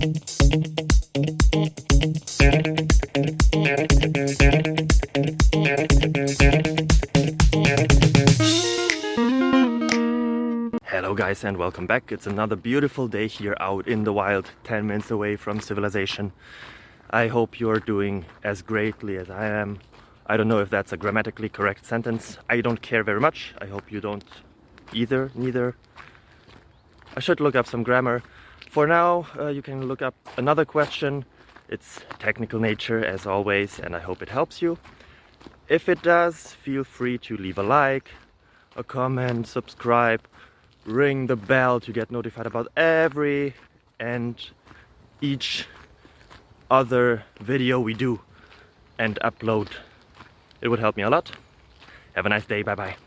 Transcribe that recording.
Hello guys and welcome back. It's another beautiful day here out in the wild, 10 minutes away from civilization. I hope you're doing as greatly as I am. I don't know if that's a grammatically correct sentence. I don't care very much. I hope you don't neither. I should look up some grammar. For now, you can look up another question. It's technical nature as always, and I hope it helps you. If it does, feel free to leave a like, a comment, subscribe, ring the bell to get notified about every and each other video we do and upload. It would help me a lot. Have a nice day. Bye bye.